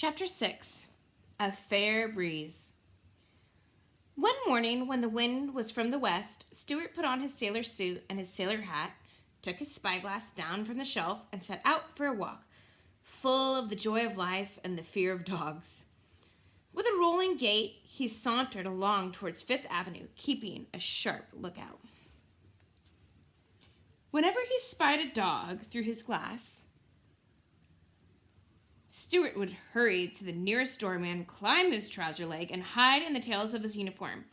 Chapter 6. A Fair Breeze. One morning, when the wind was from the west, Stuart put on his sailor suit and his sailor hat, took his spyglass down from the shelf, and set out for a walk, full of the joy of life and the fear of dogs. With a rolling gait, he sauntered along towards Fifth Avenue, keeping a sharp lookout. Whenever he spied a dog through his glass, Stuart would hurry to the nearest doorman, climb his trouser leg, and hide in the tails of his uniform.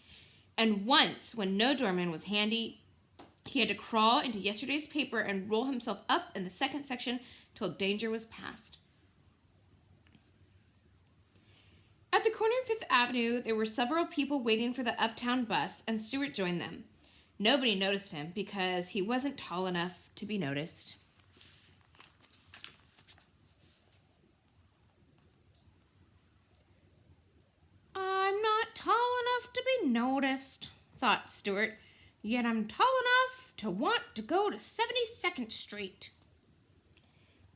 And once, when no doorman was handy, he had to crawl into yesterday's paper and roll himself up in the second section till danger was past. At the corner of Fifth Avenue, there were several people waiting for the uptown bus, and Stuart joined them. Nobody noticed him because he wasn't tall enough to be noticed. "I'm not tall enough to be noticed," thought Stuart, "yet I'm tall enough to want to go to 72nd Street.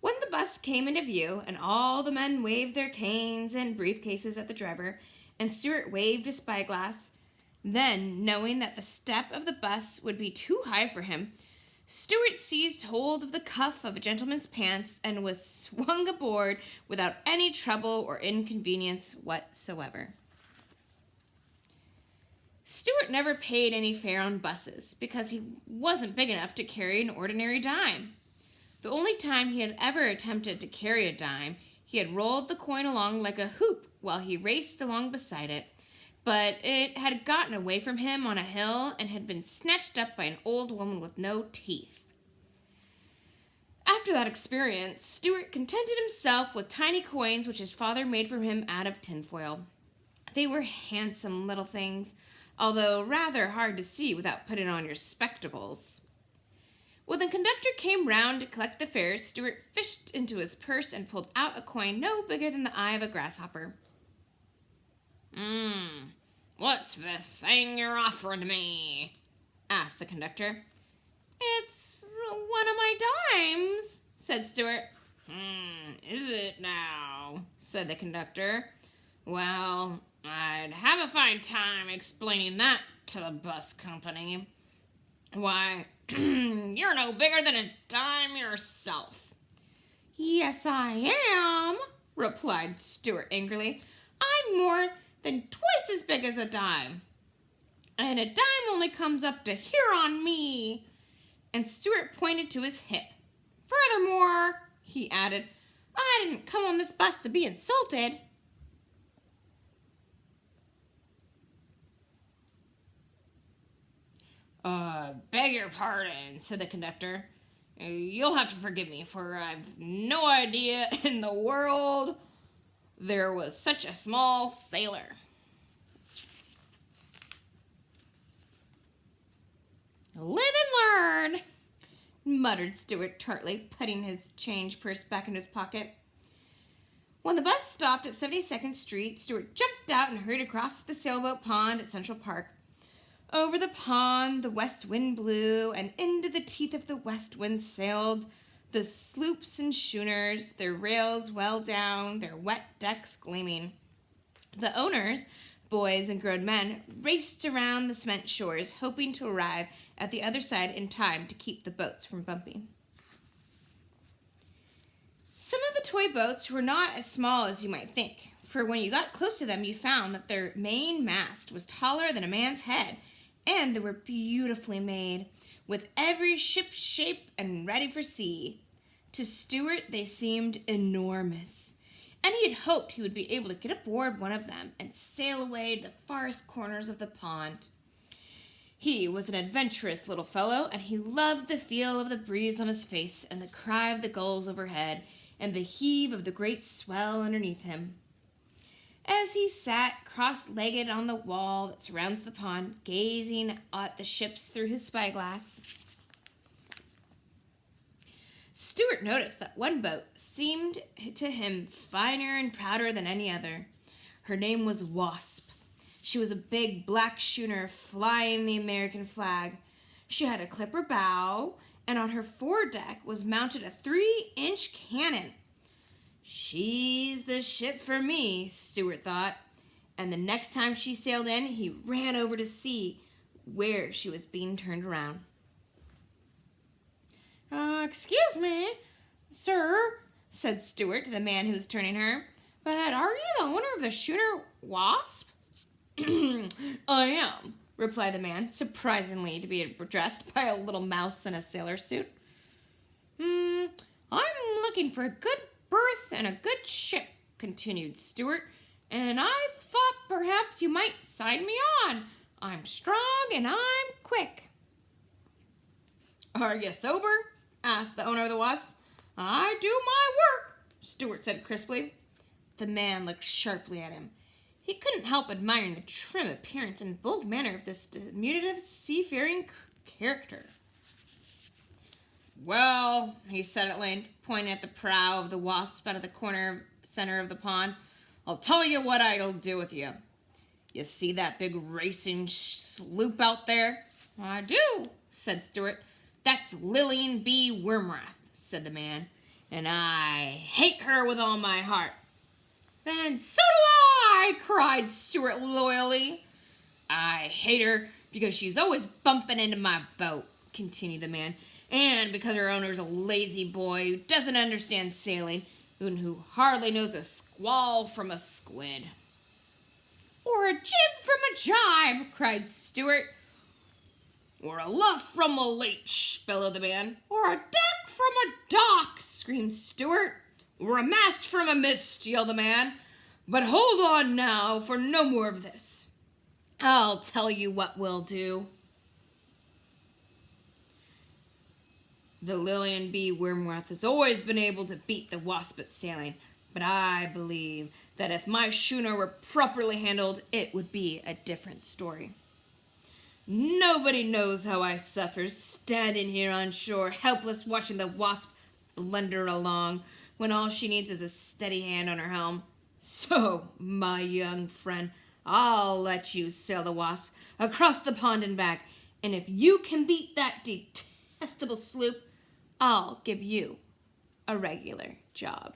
When the bus came into view and all the men waved their canes and briefcases at the driver, and Stuart waved his spyglass, then, knowing that the step of the bus would be too high for him, Stuart seized hold of the cuff of a gentleman's pants and was swung aboard without any trouble or inconvenience whatsoever. Stuart never paid any fare on buses because he wasn't big enough to carry an ordinary dime. The only time he had ever attempted to carry a dime, he had rolled the coin along like a hoop while he raced along beside it, but it had gotten away from him on a hill and had been snatched up by an old woman with no teeth. After that experience, Stuart contented himself with tiny coins which his father made for him out of tinfoil. They were handsome little things, although rather hard to see without putting on your spectacles. When the conductor came round to collect the fares, Stuart fished into his purse and pulled out a coin no bigger than the eye of a grasshopper. What's this thing you're offering me?" asked the conductor. "It's one of my dimes," said Stuart. Is it now?" said the conductor. "Well, I'd have a fine time explaining that to the bus company. Why, you're no bigger than a dime yourself." "Yes, I am," replied Stuart angrily. "I'm more than twice as big as a dime. And a dime only comes up to here on me." And Stuart pointed to his hip. "Furthermore," he added, "I didn't come on this bus to be insulted." Beg your pardon," said the conductor. "You'll have to forgive me, for I've no idea in the world there was such a small sailor." "Live and learn," muttered Stuart tartly, putting his change purse back into his pocket. When the bus stopped at 72nd Street, Stuart jumped out and hurried across the sailboat pond at Central Park. Over the pond, the west wind blew, and into the teeth of the west wind sailed the sloops and schooners, their rails well down, their wet decks gleaming. The owners, boys and grown men, raced around the cement shores, hoping to arrive at the other side in time to keep the boats from bumping. Some of the toy boats were not as small as you might think, for when you got close to them, you found that their main mast was taller than a man's head, and they were beautifully made, with every ship shape and ready for sea. To Stuart, they seemed enormous, and he had hoped he would be able to get aboard one of them and sail away to the farthest corners of the pond. He was an adventurous little fellow, and he loved the feel of the breeze on his face and the cry of the gulls overhead and the heave of the great swell underneath him. As he sat cross-legged on the wall that surrounds the pond, gazing at the ships through his spyglass, Stuart noticed that one boat seemed to him finer and prouder than any other. Her name was Wasp. She was a big black schooner flying the American flag. She had a clipper bow, and on her foredeck was mounted a 3-inch cannon. She's the ship for me, Stuart thought. And the next time she sailed in, he ran over to see where she was being turned around. Excuse me, sir, said Stuart to the man who was turning her, but are you the owner of the schooner Wasp? I am, replied the man, surprisingly to be addressed by a little mouse in a sailor suit. I'm looking for a good berth and a good ship, continued Stuart, and I thought perhaps you might sign me on. I'm strong and I'm quick. Are you sober? Asked the owner of the Wasp. I do my work, Stuart said crisply. The man looked sharply at him. He couldn't help admiring the trim appearance and bold manner of this diminutive seafaring character. Well, he said at length, pointing at the prow of the Wasp out of the center of the pond, I'll tell you what I'll do with you. You see that big racing sloop out there? I do, said Stuart. That's Lillian B. Wormrath, said the man, and I hate her with all my heart. Then so do I, cried Stuart loyally. I hate her because she's always bumping into my boat, continued the man, and because her owner's a lazy boy who doesn't understand sailing and who hardly knows a squall from a squid. Or a jib from a jibe, cried Stuart. Or a luff from a leech, bellowed the man. Or a deck from a dock, screamed Stuart. Or a mast from a mist, yelled the man. But hold on now, for no more of this. I'll tell you what we'll do. The Lillian B. Wormrath has always been able to beat the Wasp at sailing, but I believe that if my schooner were properly handled, it would be a different story. Nobody knows how I suffer standing here on shore, helpless watching the Wasp blunder along, when all she needs is a steady hand on her helm. So, my young friend, I'll let you sail the Wasp across the pond and back, and if you can beat that detestable sloop, I'll give you a regular job.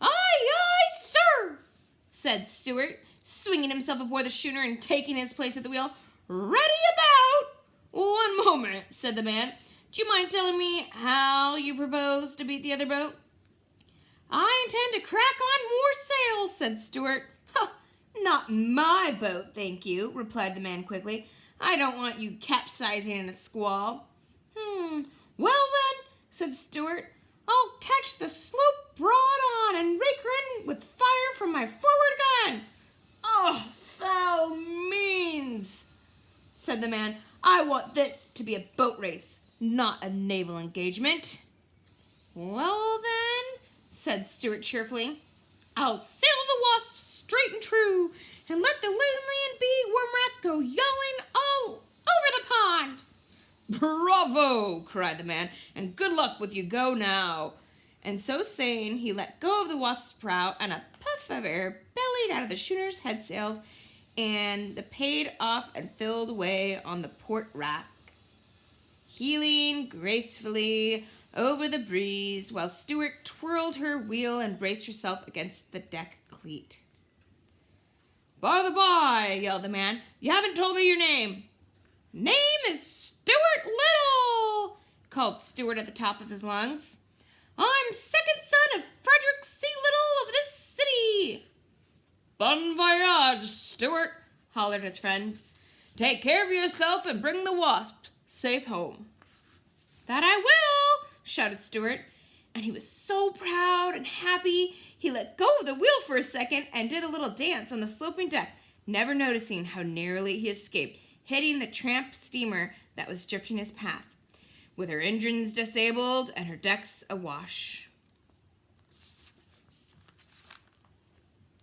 Aye, aye, sir, said Stuart, swinging himself aboard the schooner and taking his place at the wheel. Ready about. One moment, said the man. Do you mind telling me how you propose to beat the other boat? I intend to crack on more sails, said Stuart. Not my boat, thank you, replied the man quickly. I don't want you capsizing in a squall. Well then, said Stuart, I'll catch the sloop broad on and rake her in with fire from my forward gun. Oh, foul means, said the man. I want this to be a boat race, not a naval engagement. Well then, said Stuart cheerfully, I'll sail the Wasp straight and true and let the Lillian B. Wormrath go yowling all over the pond. Bravo, cried the man, and good luck with you go now. And so saying, he let go of the Wasp's prow, and a puff of air bellied out of the schooner's head sails, and the paid off and filled away on the port rack, heeling gracefully over the breeze, while Stuart twirled her wheel and braced herself against the deck cleat. By the by, yelled the man, you haven't told me your name. Name is Stuart Little, called Stuart at the top of his lungs. I'm second son of Frederick C. Little of this city. Bon voyage, Stuart, hollered his friend. Take care of yourself and bring the Wasp safe home. That I will, shouted Stuart, and he was so proud and happy he let go of the wheel for a second and did a little dance on the sloping deck, never noticing how narrowly he escaped hitting the tramp steamer that was drifting his path, with her engines disabled and her decks awash.